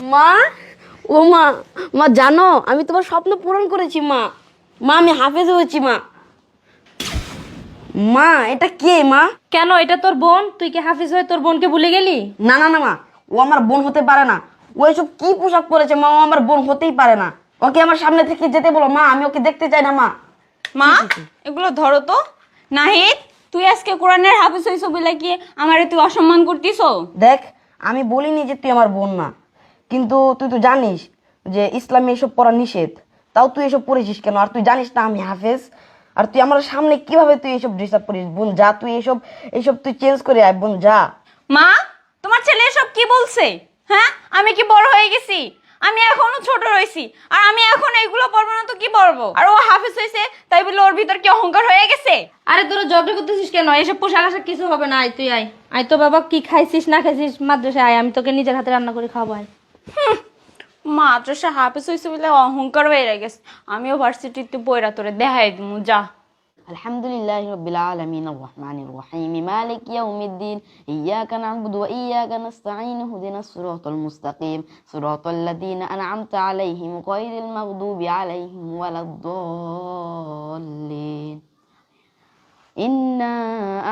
মা, ও মা, মা জানো আমি তোমার স্বপ্ন পূরণ করেছি মা। মা আমি হাফেজ হয়েছি মা। মা এটা কে মা? কেন, এটা তোর বোন? তুই কি হাফিজ হয়ে তোর বোনকে ভুলে গেলি? না না না মা, ও আমার বোন হতে পারে না। ও এসব কি পোশাক পরেছে মা, ও আমার বোন হতেই পারে না। ওকে আমার সামনে থেকে যেতে বলো মা, আমি ওকে দেখতে চাই না মা। মা এগুলো ধরো তো। নাহিদ, তুই আজকে কোরআনের হাফেজ হইছ বলে কি আমারে তুই অসম্মান করতিস? দেখ, আমি বলিনি যে তুই আমার বোন না, কিন্তু তুই তো জানিস যে ইসলামে এসব পড়া নিষেধ। তাও তুই এসব পড়েছিস কেন? আর তুই জানিস না আমি হাফেজ। আর তুই আমার সামনে কিভাবে তুই এসব ড্রেস আপ করিস? বোন যা, তুই এসব এসব তুই চেঞ্জ করে আয় বোন যা। মা, তোমার ছেলে এসব কি বলছে? হ্যাঁ, আমি কি বড় হয়ে গেছি? আমি এখনো ছোট রয়েছি, আর আমি এখন এইগুলো পড়বো না তো কি পড়বো? আর ও হাফেজ হয়েছে তাই বলে ওর ভিতর কি অহংকার হয়ে গেছে? আরে তোরা ঝগড়া করতেছিস কেন? এসব পোশাক আশাক কিছু হবে না। আয় তুই আয়। আয় তো বাবা, কি খাইছিস না খাইছিস মাদ্রাসায় আয়, আমি তোকে নিজের হাতে রান্না করে খাওয়াবো। আয়। মাদ্রাসা হাফেজ হয়েছে বলে অহংকার হয়ে গেছে। আমিও ভার্সিটিতে পড়া তোরে দেখাই দিমু, যা। আলহামদুলিল্লাহি রাব্বিল আলামিন আর রহমানির রহিম মালিক ইয়াউমিদ্দিন ইয়্যাকা না'বুদু ওয়া ইয়্যাকা নাস্তাঈন ইহদিনাস সিরাতাল মুস্তাকিম সিরাতাল লাযীনা আন'আমতা আলাইহিম গায়রিল মাগদুবি আলাইহিম ওয়ালাদ-দাল্লিন ইন্না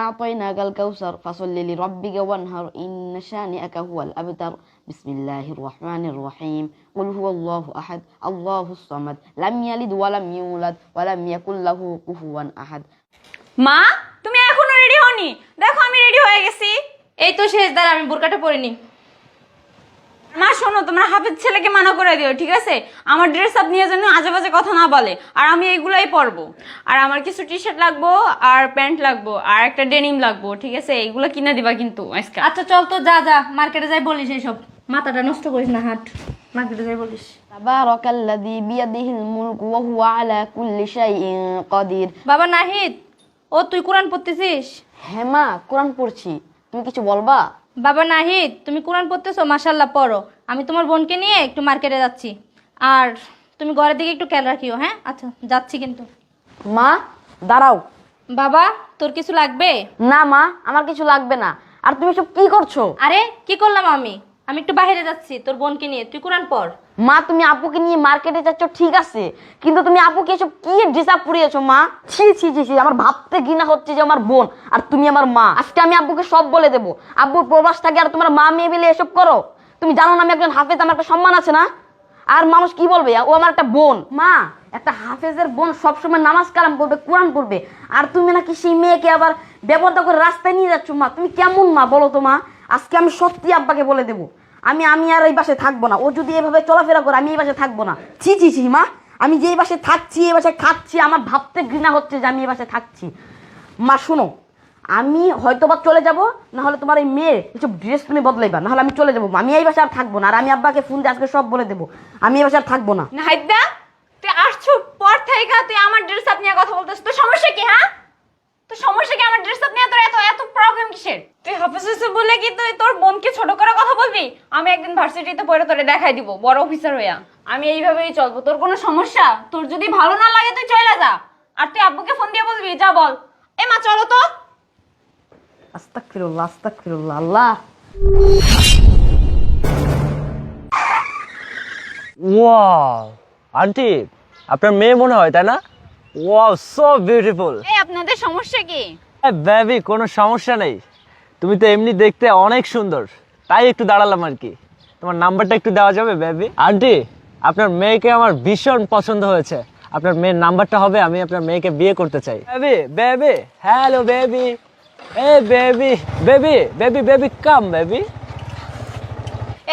আ'তাইনাকাল কাউসার ফাসাল্লি লিরাব্বিকা ওয়ানহার ইন্না শানি'আকা হুয়াল আবতার বিসমিল্লাহির রহমানির রহিম কুল হুয়াল্লাহু আহাদ আল্লাহুস সামাদ লাম ইয়ালিদ ওয়া লাম ইউলাদ ওয়া লাম ইয়াকুল লাহু কুফুয়ান আহাদ। মা, তুমি এখনো রেডি হওনি? দেখো আমি রেডি হয়ে গেছি। এই তো শেষ, দাঁড়া আমি বোরকাটা পরিনি। মা শোনো, তোমার হাফেজ ছেলেকে মানা করে দিও, ঠিক আছে? আমার ড্রেস আপ নিয়ে যেন আজে বাজে কথা না বলে। আর আমি এইগুলাই পরবো। আর আমার কিছু টি শার্ট লাগবো, আর প্যান্ট লাগবো, আর একটা ডেনিম লাগবো, ঠিক আছে? এইগুলো কিনে দিবা কিন্তু আজকে। আচ্ছা চল তো, যা যা মার্কেটে যাই বলিস এইসব। মাথাটা নষ্ট করিস না, হাট মার্কেটে যাই বলিস। তাবারাকাল্লাযী বিয়াদিহিল মুলকু ওয়া হুয়া আলা কুল্লি শাইইন কাদির। বাবা নাহিদ, ও তুই কোরআন পড়তেছিস? হ্যাঁ মা, কোরআন পড়ছি। তুমি কিছু বলবা? বাবা নাহিদ, তুমি কোরআন পড়তেছো, মাশাআল্লাহ পড়ো। আমি তোমার বোনকে নিয়ে একটু মার্কেটে যাচ্ছি, আর তুমি ঘরের দিকে একটু খেয়াল রাখিও। হ্যাঁ আচ্ছা, যাচ্ছি কিন্তু। মা দাঁড়াও। বাবা, তোর কিছু লাগবে? না মা, আমার কিছু লাগবে না। আর তুমি সব কি করছো? আরে কি করলাম আমি? আমি একটু বাইরে যাচ্ছি তোর বোনকে নিয়ে, তুই কোরআন পড়। মা তুমি আপুকে নিয়ে মার্কেটে যাচ্ছ ঠিক আছে, কিন্তু তুমি আপুকে এসব কি ড্রেস আপ পরিয়েছো মা? ছি ছি ছি ছি, আমার ভাবতে ঘৃণা হচ্ছে যে আমার বোন আর তুমি আমার মা। আজকে আমি আব্বুকে সব বলে দেবো। আব্বুর প্রবাস থাকে আর তোমার মা মেয়ে মিলে এসব করো? তুমি জানো না আমি একজন হাফেজ, আমার একটা সম্মান আছে না? আর মানুষ কি বলবে ও আমার একটা বোন? মা, একটা হাফেজের বোন সবসময় নামাজ কালাম পড়বে, কোরআন পড়বে, আর তুমি নাকি সেই মেয়েকে আবার ব্যবহার করে রাস্তায় নিয়ে যাচ্ছ। মা তুমি কেমন মা বলো তো মা? আজকে আমি সত্যি আব্বাকে বলে দেবো। আমি আর এই বাসায় থাকবো না। ও যদি এভাবে চলাফেরা করে আমি এই বাসায় থাকবো না। ছি ছি ছি মা, আমি যে এই বাসায় থাকছি, এই বাসায় খাচ্ছি, আমার ভাবতে ঘৃণা হচ্ছে যে আমি এই বাসায় থাকছি। মা শোনো, আমি হয়তো বা চলে যাব, না হলে তোমার এই মেয়ে এসব ড্রেস তুমি বদলাইবা, না হলে আমি চলে যাবো। আমি এই বাসায় আর থাকবো না। আর আমি আব্বাকে ফোন দিয়ে আজকে সব বলে দেবো, আমি এই বাসায় আর থাকবো না। নাহিদা, তুই আসছো পর থেকে তুই আমার ড্রেস আপ নিয়ে কথা বলতেছিস। তোর সমস্যা কি? হ্যাঁ, তোর সমস্যা কি? আমার ড্রেস আপ নিয়ে তোর এত এত প্রবলেম কিসের? তুই হাফেজ হইছে বলে কি তুই তোর বোনকে ছোট করে কথা বলবি? আমি একদিন ভার্সিটিতে পড়ে তোরে দেখাই দিব বড় অফিসার হইয়া। আমি এইভাবেই চলবো। তোর কোনো সমস্যা? তোর যদি ভালো না লাগে তুই চলে যা। আর তুই আব্বুকে ফোন দিয়ে বলবি, যা বল। এ মা চলো তো। আস্তাগফিরুল্লাহ আস্তাগফিরুল্লাহ। আল্লাহ, ওয়াও আন্টি, আপনার মেয়ে মনে হয় তাই না? Wow so beautiful. এই আপনাদের সমস্যা কি? বেবি কোনো সমস্যা নেই, তুমি তো এমনি দেখতে অনেক সুন্দর, তাই একটু দাঁড়ালাম আর কি। তোমার নাম্বারটা একটু দেওয়া যাবে বেবি? আন্টি, আপনার মেয়েকে আমার ভীষণ পছন্দ হয়েছে। আপনার মেয়ের নাম্বারটা হবে, আমি আপনার মেয়েকে বিয়ে করতে চাই। বেবি বেবি, হ্যালো বেবি, এ baby baby baby baby come baby.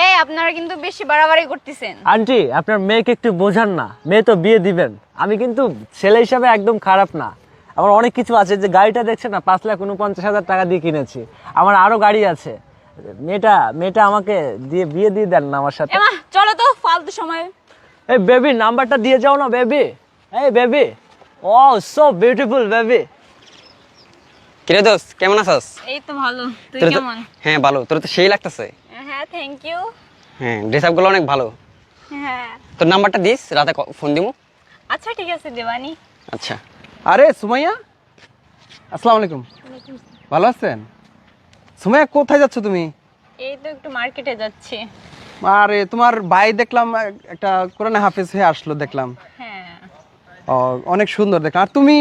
এই আপনারা কিন্তু বেশি বাড়াবাড়ি করতেছেন। আন্টি, আপনার মেয়েকে একটু বোঝান না, মেয়ে তো বিয়ে দিবেন। আমি কিন্তু ছেলে হিসাবে একদম খারাপ না, আমার অনেক কিছু আছে। যে গাড়িটা দেখছেন না, 5,49,000 টাকা দিয়ে কিনেছি। আমার আরো গাড়ি আছে। মেয়েটা আমাকে দিয়ে বিয়ে দিয়ে দেন না আমার সাথে। এ মা চলো তো, ফালতু সময়। এই বেবি, নাম্বারটা দিয়ে যাও না বেবি। এই বেবি, ও সো বিউটিফুল বেবি। কিরে দোস্ত, কেমন আছস? এই তো ভালো, তুই তোর তো- কেমন? হ্যাঁ ভালো, তোর তো সেই লাগতেছে। হ্যাঁ থ্যাংক ইউ। হ্যাঁ, ড্রেস আপগুলো অনেক ভালো। হ্যাঁ তোর নাম্বারটা দিস, রাতে ফোন দিমু। আচ্ছা ঠিক আছে দেবানি। আচ্ছা। আরে সুমাইয়া, আসসালামু আলাইকুম। ভালো আছেন? সুমাইয়া কোথায় যাচ্ছ তুমি? এই তো একটু মার্কেটে যাচ্ছি। আরে তোমার ভাই দেখলাম একটা কোরআনে হাফেজ হয়ে আসলো দেখলাম। হ্যাঁ। ও অনেক সুন্দর দেখলাম। আর তুমি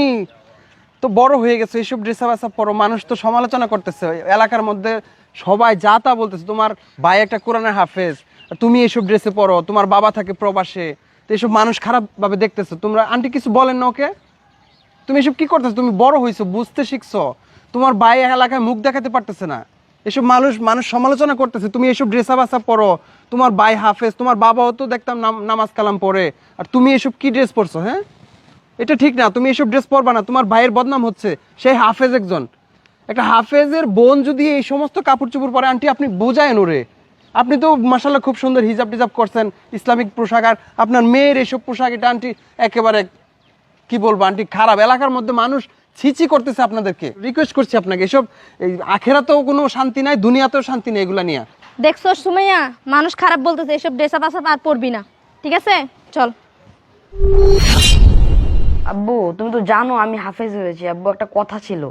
তো বড় হয়ে গেছো, এইসব ড্রেস আপ পরো, মানুষ তো সমালোচনা করতেছে এলাকার মধ্যে, সবাই যা তা বলতেছে তোমার ভাই একটা কোরআনের হাফেজ, আর তুমি এইসব ড্রেসে পরো, তোমার বাবা থাকে প্রবাসে, তো এইসব মানুষ খারাপ ভাবে দেখতেছে। তোমরা আন্টি কিছু বলেন না ওকে? তুমি এসব কি করতেছো? তুমি বড় হইছো, বুঝতে শিখছো, তোমার ভাই এলাকায় মুখ দেখাতে পারতেছে না, এসব মানুষ সমালোচনা করতেছে, তুমি এসব ড্রেস আপ পরো, তোমার ভাই হাফেজ, তোমার বাবাও তো দেখতাম নামাজ কালাম পড়ে, আর তুমি এসব কি ড্রেস পরছো? হ্যাঁ, এটা ঠিক না, তুমি এসব ড্রেস পরবা না, তোমার ভাইয়ের বদনাম হচ্ছে, সেই হাফেজ একজন, একটা হাফেজের বোন যদি এই সমস্ত কাপড় চোপড় পরে, আন্টি আপনি বোঝায়েন ওরে। আপনি তো মাশাআল্লাহ খুব সুন্দর হিজাব টিজাব করছেন, ইসলামিক পোশাক, আর আপনার মেয়ের এসব পোশাক, এটা আন্টি একেবারে কি বলবো আন্টি খারাপ, এলাকার মধ্যে মানুষ ছিচি করতেছে আপনাদেরকে। রিকোয়েস্ট করছি আপনাকে, এসব এই আখেরাতেও কোনো শান্তি নাই, দুনিয়াতেও শান্তি নেই এগুলা নিয়ে। দেখছো সুমাইয়া, মানুষ খারাপ বলতেছে, এসব ড্রেস আপ আর পরবি না, ঠিক আছে? চল। আব্বু তুমি তো জানো আমি হাফেজ হয়েছি। আব্বু একটা কথা ছিল,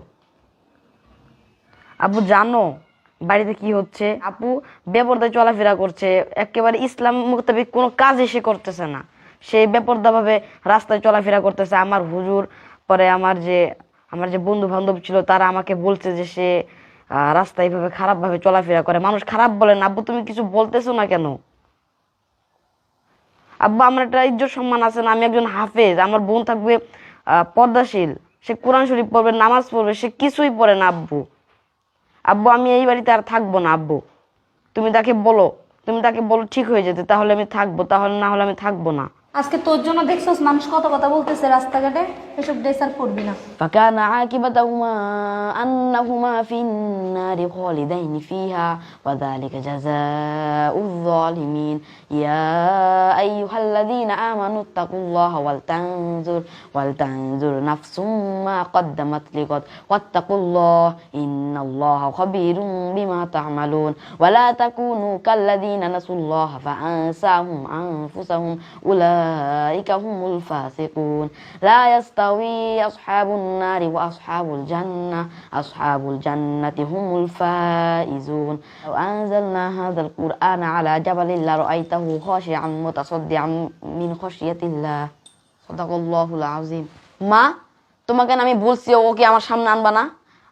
আব্বু জানো বাড়িতে কি হচ্ছে? আপু বেপরদায় চলাফেরা করছে, একেবারে ইসলাম মোতাবেক কোনো কাজ সে করতেছে না, সে বেপরদাভাবে রাস্তায় চলাফেরা করতেছে। আমার হুজুর, পরে আমার যে বন্ধু বান্ধব ছিল তারা আমাকে বলছে যে সে রাস্তায় এইভাবে খারাপভাবে চলাফেরা করে, মানুষ খারাপ বলে না। আব্বু তুমি কিছু বলতেছো না কেন? আব্বু আমার একটা ইজ্জত সম্মান আছে না, আমি একজন হাফেজ, আমার বোন থাকবে পর্দাশীল, সে কোরআন শরীফ পড়বে, নামাজ পড়বে, সে কিছুই পড়ে না। আব্বু আব্বু আমি এই বাড়িতে আর থাকবো না। আব্বু তুমি তাকে বলো ঠিক হয়ে যেতে, তাহলে আমি থাকবো, তাহলে না হলে আমি থাকবো না। আজকে তোর জন্য দেখছস মানুষ কত কথা বলতেছে রাস্তাঘাটে, এসব ড্রেস আর পরবি না। فكان عاقبتهما أنهما في النار خالدين فيها وذلك جزاء الظالمين يا أيها الذين آمنوا اتقوا الله ولتنظر نفس ما قدمت لغد واتقوا الله إن الله خبير بما تعملون ولا تكونوا كالذين نسوا الله فأنساهم أنفسهم أولئك هم الفاسقون لا يستوي أصحاب النار وأصحاب الجنة هم الفائزون لو أنزلنا هذا القرآن على جبل لرأيته خاشعا متصدعا من خشية الله صدق الله العظيم মা তোমাকে আমি বলছি ওকে আমার সামনে আনবা না,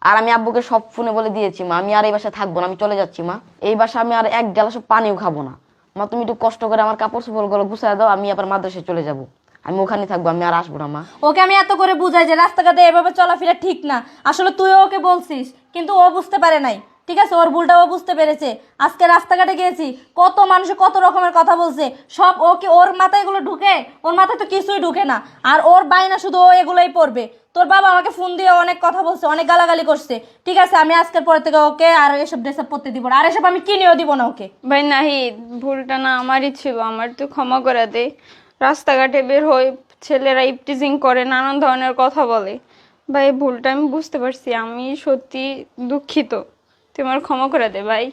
আর আমি আব্বুকে সব ফোনে বলে দিয়েছি মা, আমি আর এই বাসায় থাকবো না, আমি চলে যাচ্ছি মা, এই বাসা আমি আর এক গ্লাস পানিও খাবো না। মা তুমি একটু কষ্ট করে আমার কাপড় চোপড়গুলো গুছায় দাও, আমি আবার মাদ্রাসায় চলে যাব, আমি ওখানে থাকবো, আমি আর আসবো না মা। ওকে আমি এত করে বুঝাই যে রাস্তাঘাটে এভাবে চলাফেরা ঠিক না, আসলে তুইও ওকে বলছিস কিন্তু ও বুঝতে পারে নাই, ঠিক আছে? ওর ভুলটা ও বুঝতে পেরেছে। আজকে রাস্তাঘাটে গিয়েছি, কত মানুষে কত রকমের কথা বলছে, সব ওকে, ওর মাথায় এগুলো ঢুকে? ওর মাথায় তো কিছুই ঢুকে না, আর ওর বাইনা শুধু ও এগুলোই পড়বে। তোর বাবা আমাকে ফোন দিয়ে অনেক কথা বলছে, অনেক গালাগালি করছে, ঠিক আছে? আমি আজকের পরে থেকে ওকে আর এসব ড্রেস আপ পরতে দিব না, আর এসব আমি কিনেও দিব না ওকে। ভাই নাহিদ, ভুলটা না আমারই ছিল, আমার তুই ক্ষমা করে দে। রাস্তাঘাটে বের হই, ছেলেরা ইপটিজিং করে, নানান ধরনের কথা বলে। ভাই ভুলটা আমি বুঝতে পারছি, আমি সত্যি দুঃখিত, তুই আমার ক্ষমা করে দে ভাই,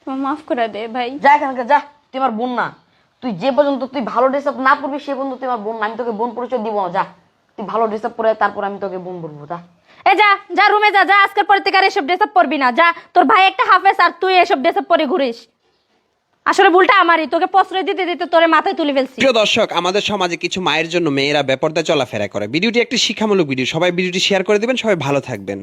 তোমার মাফ করে দে ভাই। যা এখানকার যা, তুই আমার বোন না, তুই যে পর্যন্ত তুই ভালো ড্রেস আপ না পরবি সে পর্যন্ত তুই আমার বোন না, আমি তোকে বোন পরিচয় দিব না। যা তুই ভালো ড্রেস আপ পরে তারপর আমি তোকে বোন বলবো। যা এ যা যা রুমে যা, যা আজকের পরে থেকে আর এসব ড্রেস আপ পরবি না। যা, তোর ভাই একটা হাফেজ আর তুই এসব ড্রেস আপ পরে ঘুরিস। আসলে ভুলটা আমারই, তোকে প্রশ্রয় দিতে দিতে তোরে মাথায় তুলে ফেলছি। প্রিয় দর্শক, আমাদের সমাজে কিছু মায়ের জন্য মেয়েরা বেপরদায় চলাফেরা করে। ভিডিওটি একটি শিক্ষামূলক ভিডিও, সবাই ভিডিওটি শেয়ার করে দিবেন, সবাই ভালো থাকবেন।